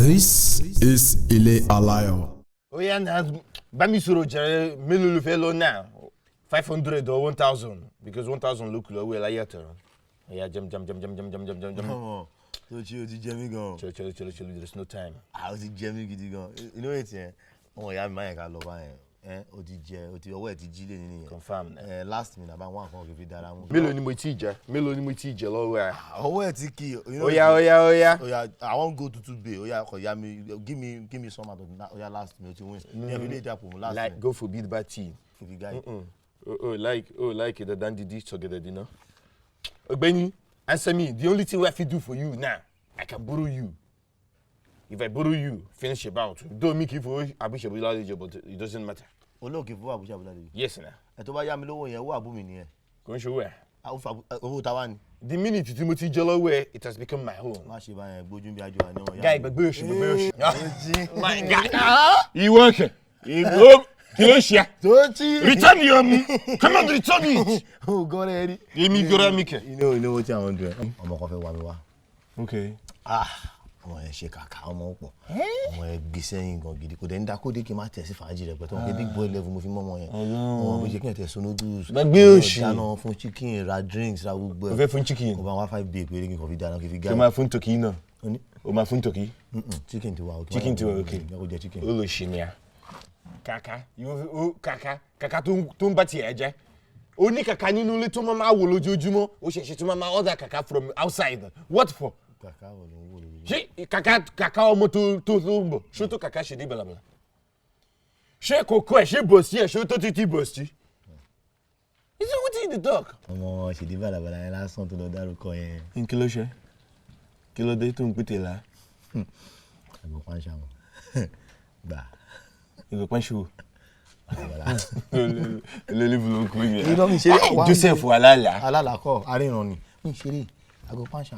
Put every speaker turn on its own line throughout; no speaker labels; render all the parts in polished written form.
This is Ile Alayo.
Oh yeah, now Bami Suro Jere Milulu fellow now 500 or 1,000 because 1,000 look low. Well, I hear yeah, jump.
Come on. So chill, Jimmy go.
Chill. There's no time.
How's it Jimmy gidi go? You know it, yeah. Oh yeah, my God, love oti owo e ti ji le ni.
Confirm.
Last minute about one can give you that.
Mélòó ni mo ti jẹ lọ́wọ́ ẹ.
Owo e ti ki.
Oh yeah.
I won't go to today. Oh yeah, give me some of that. Oh yeah, last minute you win. Every day that last.
Like go for beat bad tea.
For the guy.
Like the dandy dish together, you know. Ogbeni, answer me. The only thing I fit do for you now, I can borrow you. If I borrow you, finish about. Don't make it for Abuja Bulade, but it doesn't matter.
Oloke for Abuja Bulade.
Yes, na.
E to ba ya mi lowo yen wo abu mi ni e.
Go show where.
Owo tawa ni.
The minute Timothy Jollowe, it has become my home.
Ma se ba yen gbojun bi ajo ani won ya.
Guy, gbegbe oshi.
My
God. You working? You go. Kiloshia. Return your come on, return it.
Oh, God, Eddie.
Give me good Mike.
You know what I want to do. Omo ko fe wa mi wa.
Okay.
Omo e se kaka omo po. Omo e gbe seyin gan gidi ko de nda ko de ki ma tesi faaji rẹ pé tó big boy level mo fi momo yen. Omo bo je kin te so noodles.
Gbegbe oshi.
Dáná fún chicken, ra drinks, ra gbogbo.
O fẹ́ fún chicken.
O ba wa 5 bake pé kin ko fi dáná ki fi guy.
O ma fún turkey náà.
Oni.
O ma fún turkey.
Chicken ti wa okay.
Chicken ti wa okay.
Ko je chicken.
O lo shinia. Kàkà tó ń bá tiẹ̀ jẹ́ ó ní kàkà nínú ilé tó máa wò lójoojúmọ́ ó ṣẹ̀ṣẹ̀ tó máa order kàkà from outside what for?
Kàkà wo ló ń wò lójoojúmọ́.
ṣé kàkà ọmọ tó ń bọ̀ ṣé tó kàkà ṣe dé balabala ṣé kòkó ẹ̀ ṣé bọ̀sí ẹ̀ ṣé tó títí bọ̀sí. is it wetin you dey talk.
Ọmọ ṣe dé balabala yẹn lásán tó lọ dárúkọ yẹn.
Kí ló ṣe kí ló dé tó ń pété la.
Àgbọ̀ pàṣẹ àwọn gbà.
Ìgò pẹ́ṣù. Lórí bulonku yẹn.
Irọ́ mi ṣeré.
Joseph Alala.
Alala kọ́ aríran ni. Mi ṣeré àgọ́ pàṣẹ.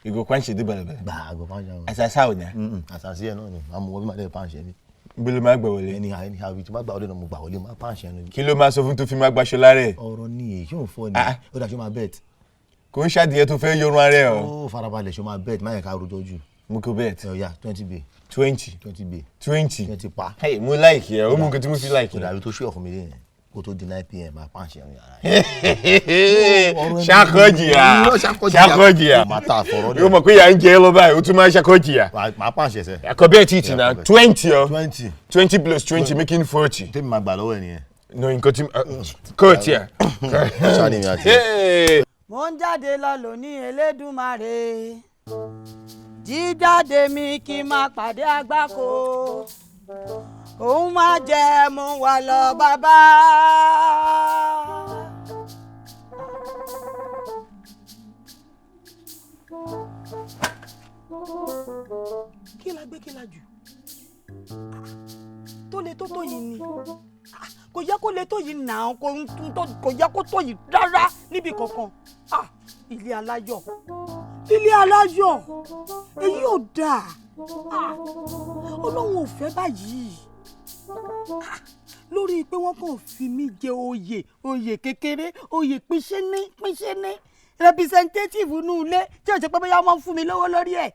Ìgò pẹ́ṣù dé balabala.
Gbà àgọ́ pàṣẹ.
Àṣàṣà ò ní.
Àṣàṣì ẹ̀ náà ni àmọ́ wọ́n bí máa dé pàṣẹ ni.
Bí ló máa gbà wọlé.
Ẹni àbí tí máa gbà wọlé náà mo gbà wọlé máa pàṣẹ ni.
Kí ló máa sọ fún tó fi máa gbaṣọ lára ẹ̀?
Ọ̀rọ̀ ni èyí ò fọ́ ni. Ó dà ṣó máa bet.
Kò ń ṣàdìyẹ tó fẹ́ yorùn ara ẹ̀ o.
Ó farabalẹ̀ ṣó máa bet má yẹ ká rojọ́ jù.
Mo kò bet.
Ó yá 20 bay.
20
bay.
20
pa.
Hey, mo like ẹ o mú nǹkan tí mo fi like
ẹ.
ẹ.
Kò tó ṣú ọ̀fun mi lé yẹn kó tó di 9 p.m. máa pàṣẹ ní ara
ẹ̀. Ṣàkọ́jìyà.
Máa ta àfọ̀rọ̀
yóò mọ̀ pé ìyá ń jẹ ẹ́ lọ báyìí ó tún máa ṣàkọ́jìyà.
máa pàṣẹ sẹ́.
Àkọ́bí ẹ̀ títì náà 20 o.
20
plus 20 making 40.
tèmi máa gbà lọ́wọ́ ẹ̀ nìyẹn.
No, nǹkan tí kóòtì ẹ̀.
Ṣáàdì mi àti.
Mo ń jáde lọ lónìí Elédùmarè jíjáde mi kí n máa pàdé àgbákò òun máa jẹ mú wa lọ bàbá. Kí la gbé kí la jù tó le tó yìí ni kò yẹ kó le tó yìí náà kò yẹ kó tó yìí rárá níbi kankan. Ilé Aláyọ̀ èyí ò dáa Ọlọ́run ò fẹ́ báyìí lórí pé wọ́n kàn fi mí jẹ oyè kékeré oyè pínṣẹ́ní representative inú ilé tí ò ṣe pé bóyá wọ́n fún mi lówó lórí ẹ̀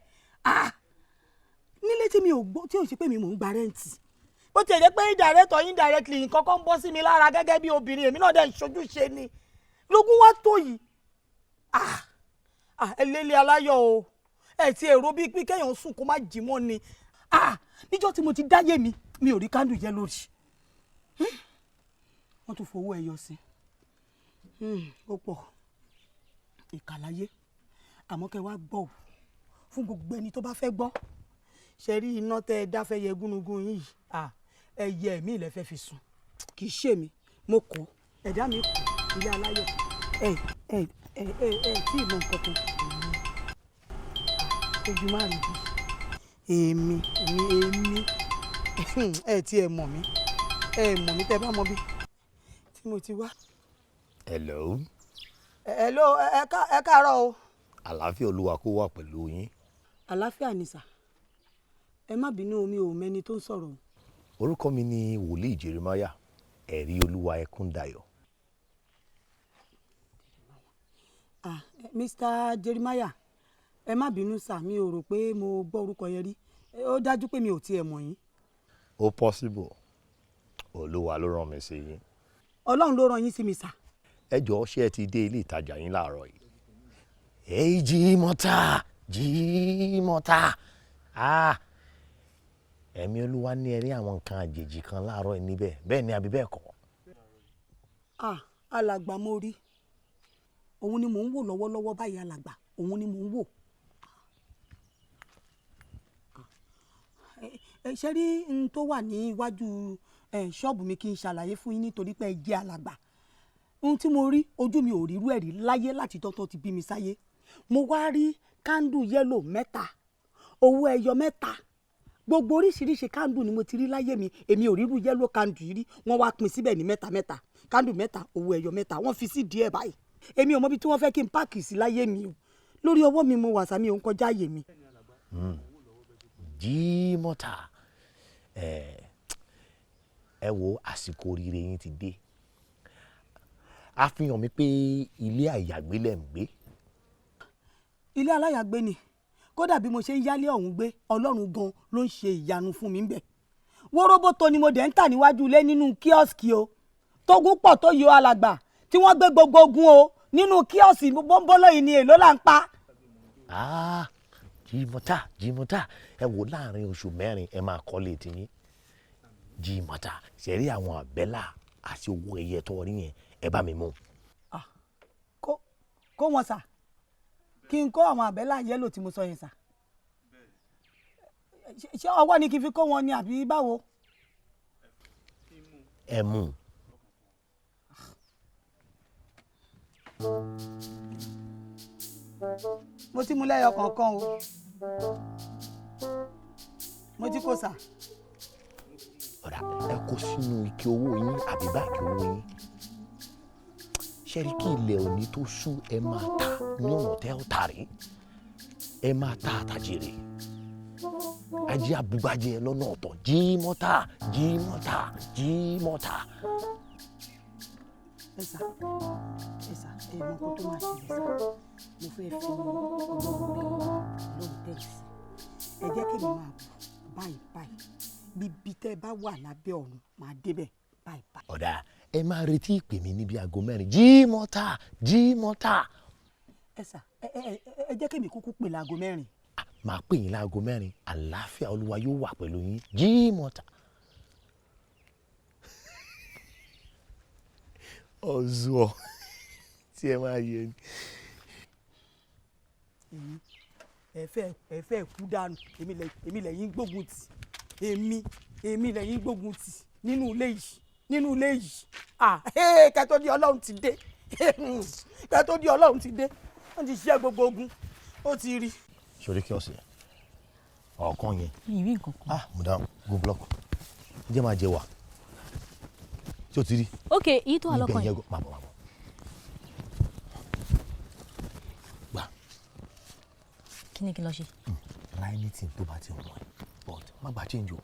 nílé tí mi ò gbọ́ tí ò ṣe pé mi mò ń gba rẹ́ǹtì bó ti jẹ́ pé indirectly nǹkan kan bọ́ sí mi lára gẹ́gẹ́ bí obìnrin èmi náà dẹ̀ ń ṣojú ṣe ni lógún wá tó yìí Ilé Aláyọ̀ o ẹ ti èrò bíi pé kéèyàn sùn kó má jí mọ́ ni níjọ́ tí mo ti dáyé mi ò rí kándù yẹn lórí wọ́n tún fowó ẹyọ sí ó pọ̀ ìkàláyé àmọ́ kẹ́ wá gbọ́ ò fún gbogbo ẹni tó bá fẹ́ gbọ́ ṣe rí iná tẹ́ ẹ dáfẹ́ yẹ gúnugún yìí ẹyẹ mi ilẹ̀ fẹ́ fi sùn kì í ṣe mi mo kọ́ ẹ̀dá mi kù Ilé Aláyọ̀ tí ìmọ̀ nǹkan ojú máa rí bí èmi tí ẹ mọ̀ mí tẹ́ bá mọ̀ bí tí mo ti wá.
Hello.
Ẹ káàárọ̀ o.
Àlàáfíà Olúwa kó wà pẹ̀lú yín.
Àlàáfíà ni sà ẹ má bínú omi ò mẹ́ni tó ń sọ̀rọ̀.
Orúkọ mi ni Wòlíì Jeremiah ẹ̀rí Olúwa Ẹkúndayọ̀.
Mr. Jeremiah ẹ má bínú sà mi ò rò pé mo gbọ́ orúkọ yẹn rí ó dájú pé mi ò tiẹ̀ mọ̀ yín.
ó possible olúwa ló rán mi sí yín.
ọlọ́run ló rán yín sí mi sà.
ẹ jọ̀ọ́ ṣé ẹ ti dé ilé ìtajà yín láàárọ̀ yìí. èyí Jímọ̀tà ẹ̀mí olúwa ní ẹ rí àwọn nǹkan àjèjì kan láàárọ̀ yìí níbẹ̀ bẹ́ẹ̀ ni àbí bẹ́ẹ̀ kọ́.
alàgbà mo rí òun ni mò ń wò lọ́wọ́lọ́wọ́ báyìí alàgbà òun ni mò ń wò. ṣe rí n tó wà ní iwájú ṣọ́ọ̀bù mi kí n ṣàlàyé fún yín nítorí pé ẹ jẹ́ alàgbà. ohun tí mo rí ojú mi ò rírú ẹ̀ rí láyé láti tọ́tọ́ ti bí mi sáyé. mo wá rí kándù yẹ́lò 3 owó ẹyọ 3 gbogbo oríṣiríṣi kándù ni mo ti rí láyé mi èmi ò rírú yẹ́lò kándù yìí rí wọ́n wá pín síbẹ̀ ní 3 kándù 3 owó ẹyọ 3 wọ́n fi sí díẹ̀ báyìí èmi ò mọ bí tí wọ́n fẹ́ kí n páàkì sí láyé mi o lórí ọwọ́ mi mo wà sàmì òun kọjá àyè mi.
Jímọ̀tà ẹ wo àsìkò oríire yín ti dé a fi hàn mí pé ilé àyàgbé lẹ̀ ń gbé.
ilé aláyàgbé ni kódà bí mo ṣe ń yálé ọ̀hún gbé ọlọ́run gan ló ń ṣe ìyanu fún mi bẹ̀. wóróbótó ni mo dẹ̀ ń tà níwájú ilé nínú kíọ́sìkì o tógun pọ̀ tó yọ alàgbà tí wọ́n gbé gbogbo ogun o nínú kíọ́sì bọ́ńbọ́lọ́ yìí ni èló là ń pa.
Jímọ̀tà ẹ wò láàrin oṣù 4 ẹ máa kọ́lé tiyín. Jímọ̀tà ṣe rí àwọn àbẹ́là àti owó ẹyẹ tó rí yẹn ẹ bá mi mú.
kó wọn sà kí n kó àwọn àbẹ́là yẹ́lò tí mo sọ yẹn sà. ṣé ọwọ́ ni kí n fi kó wọn ni àbí báwo.
ẹ mú.
mo ti mú lẹ́yọ kọ̀ọ̀kan o mo ti kó sà.
ọ̀rá ẹ kó sínú ike owó yín àbí báàgì owó yín ṣẹ́rí kí ilẹ̀ òní tó ṣú ẹ máa ta ní ọ̀nà tẹ́ ọ tà rí ẹ máa ta àtàjèrè ajé abúgbàjẹ lọ́nà ọ̀tọ̀ Jímọ̀tà.
ẹ sà ẹ mọ kó tó máa ṣẹlẹ̀ sà mo fẹ́ fi ọlọ́run bẹ́ẹ̀ lóun tẹ̀sí ẹ jẹ́ kí mi máa bọ̀ báyìí bíbí tẹ́ bá wà lábẹ́ ọ̀run máa débẹ̀ báyìí.
ọ̀dà ẹ máa retí ìpè mi níbi aago 4 Jímọ̀tà.
ẹ sà ẹ jẹ́ kí mi kúkú pè láago 4.
máa pè yín láago 4 àlàáfíà olúwa yóò wà pẹ̀lú yín Jímọ̀tà. ọ̀zọ́ tí ẹ máa yẹ ni.
ẹ fẹ́ kú dànù èmi lẹ́yìn gbógun tì èmi lẹ́yìn gbógun tì nínú ilé yìí kẹ́tọ́ di ọlọ́run ti dé wọ́n ti ṣe gbogbo ogun ó ti rí.
sori kí ọ̀sẹ̀ ọ̀kan yẹn.
ìrí nǹkan kan.
madam go block jẹ́ máa jẹ wà tí o ti rí.
ok èyí tó wà lọ́kàn yẹn.
máa bọ̀. gbà.
kí ni kí n lọ ṣe.
ra anything tó bá ti wọ̀n but má gba change o.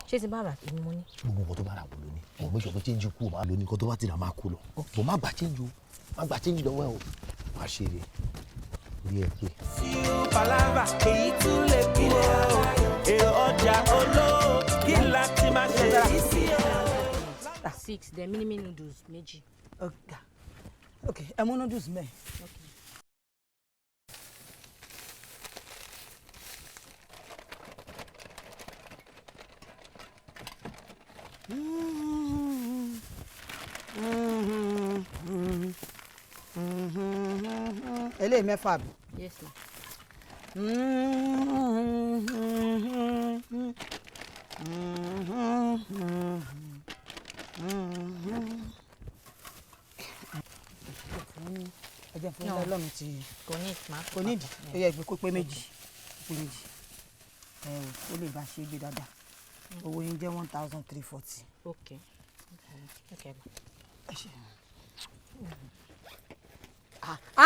ṣé ti bá rà èmi mo ní.
gbogbo nǹkan tó bá rà wọ́n ló ní ọmọ ìṣòro change kú máa lò ní nǹkan tó bá ti rà máa kú lọ but má gba change o má gba change lọ́wọ́ ẹ o má ṣe rè orí ẹ pé.
palava èyí tún lè kú o èrò ọjà olówó kí láti máa ṣe yìí sí o.
6 then mini noodles méjì.
ok ẹ mú noodles mẹ́ẹ̀. eléyìí 6 bí.
yes ma.
ẹ jẹ́ fún ọlọ́run ti
kò ní ìtìmá.
kò ní ìdí ó yẹ kó pé méjì ó lè bá ṣe é gbé dáadáa owó yín jẹ́ 1340.
ok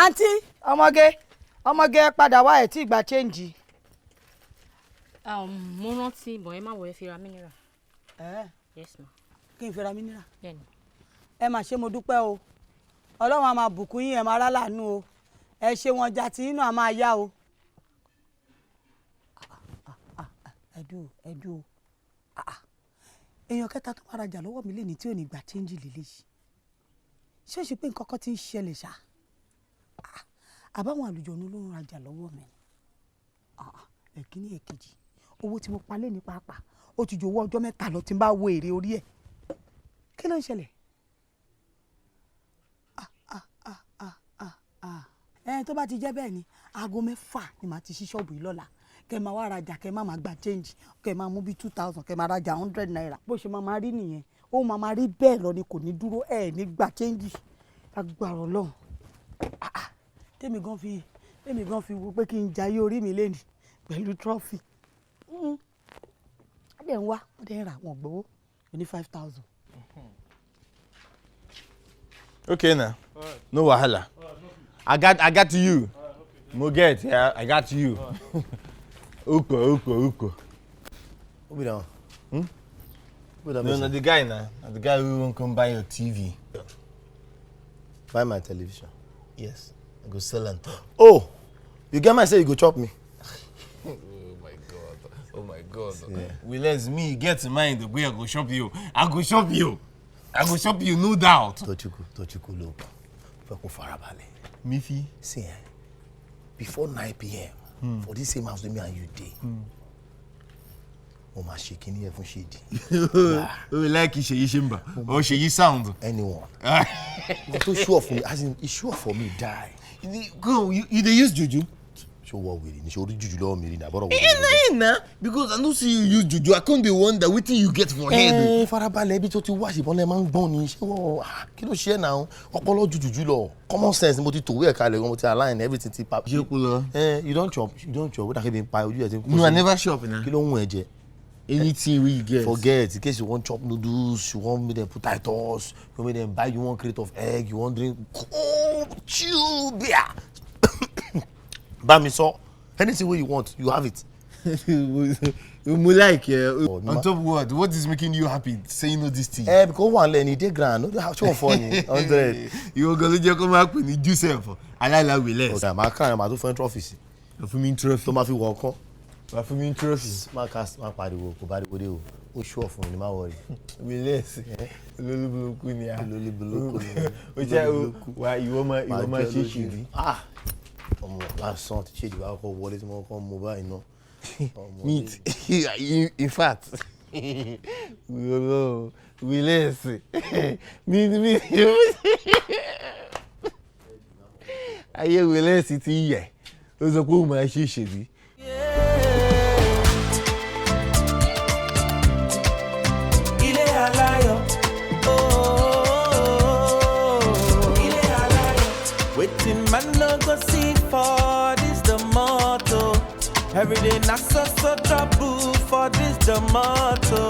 àǹtí ọmọge padà wá ẹ̀ tí ìgbà chẹ́ǹjì.
mo rántí bọ̀ ẹ má wọ ẹ fi ra mineral. yes ma.
kí n fi ra mineral.
bẹ́ẹ̀ni.
ẹ mà ṣe mo dúpẹ́ o ọlọ́run á máa bùkún yín ẹ máa rá láàánú o ẹ ṣe wọn jà tí inú á máa yá o. ẹ̀dùn èèyàn kẹta tó máa rajà lọ́wọ́ mi lẹ́ni tí ò ní gbà change lélẹ́yìí ṣé ó ṣe pé nǹkan kan ti ń ṣẹlẹ̀ ṣá àbáwọn àlùjọ̀nú ló ń rajà lọ́wọ́ mi ẹ̀kíní èkejì owó tí mo pa lé ní pàápàá ó ti ju owó ọjọ́ mẹ́ta lọ tí n bá wo èrè orí ẹ̀ kí ló ń ṣẹlẹ̀ tó bá ti jẹ́ bẹ́ẹ̀ ni aago 6 ni màá ti ṣí ṣọ́ọ̀bù yìí lọ́la kẹ́ máa wá rajà kẹ́ máa gba change kẹ́ máa mú bí 2000 kẹ́ máa rajà 100 naira bó ṣe máa rí nìyẹn ó máa rí bẹ́ẹ̀ lọ ni kò ní dúró ní gba change agbára Ọlọ́run tèmi gan fi wo pé kí n jayé orí mi lẹ́nu pẹ̀lú trophy adé ń wá adé ń ra àwọn gbowó ní 5000.
Okay now, no wahala. I got you. Mo get, yeah, I got you. Uko.
Who be that one? Who that
No,
person?
the guy now. The guy who won't come buy your TV.
Buy my television.
Yes, I go sell and talk.
Oh, you get my say you go chop me.
Oh my God.
Yeah.
Well, let's me get in mind the way I go shop you. I go shop you, no doubt.
Tochiko look. Feko farabalẹ̀.
Mifi.
See, before 9 p.m. for this same house with me and you dey. O ma ṣe kini ẹ fún Ṣèdí.
Oh, like Ṣèyí Shimba or Ṣèyí sound.
Anyone. It's so sure for me, as in it's sure for me die.
Go, you dey use juju?
So what we need? So juju lọ́wọ́ mi rí na bọ́dọ̀
Nah, because I don't see you use juju. I can't be wonder wetin you get for head.
Farabalẹ̀ ibi tó ti wá ṣìbọn lẹ́ máa ń gbọ́n ni ṣé wọ́n kí ló ṣe é náà ọpọlọ juju lọ common sense mo ti tòwé ẹ̀ka lẹ̀ mo ti align everything ti pa.
Ṣé kú lọ?
You don chop wọ́n dàgbé bí n pa ojú ẹ̀ ti ń kó sí.
No, I never shop na.
Kí ló ń wọ̀n ẹ jẹ?
Anything we get.
Forget in case you wan chop noodles, you wan make them put Titus, you make them buy you one crate of egg, you wan drink cold chill beer. Bamiso, anything wey you want, you have it.
Mo like on top what is making you happy saying all these things?
Because one learn e dey grand, no dey have show funny 100.
You go lójú ko ma pè ní Joseph alalawe less.
Okay, ma kan ma tó fún trophy.
Fún mi trophy.
Tó ma fi wọ kan.
Wá fún mi trophy.
Ma pariwo kò bá dé o. Ó sure fún ni ma worry.
We less. Olólùbùlùkù ni a.
Olólùbùlùkù ni.
O jẹ́ wá ìwọ ma ṣe ṣe.
Ọmọ lásán ti Ṣèdí bá kọ́ wọlé tí mo kọ́ mo báyìí náà.
Meet. In fact, we less. Me. Ayé we less ti yẹ. Ó sọ pé ó máa ṣe Ṣèdí.
Ile Alayo, Ile Alayo. Waiting man no go see for this the motto. Every day na so trouble for this the motto.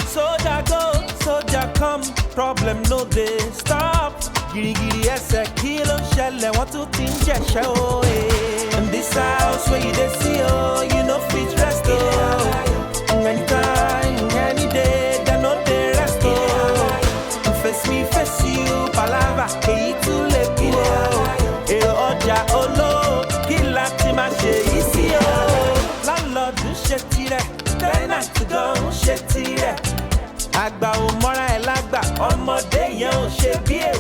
Soldier go, soldier come, problem no dey stop. Girigiri ẹsẹ̀ kí ló ń ṣẹlẹ̀ wọ́n tún ti ń jẹ̀ṣẹ́ o. And this house where you dey see o, you no fit rest o. Anytime, any day, dem no dey rest o. Face me, face you, palava, èyí tún lè kú o. Èrò ọjà olówó, kí láti máa ṣe yìí sí o. Láńlọ́ọ̀dù ṣe tirẹ̀, tẹ́nàtì gan ń ṣe tirẹ̀. Àgbà ò mọ́ra ẹ̀ lágbà, ọmọdé yẹn ò ṣe bí èrè.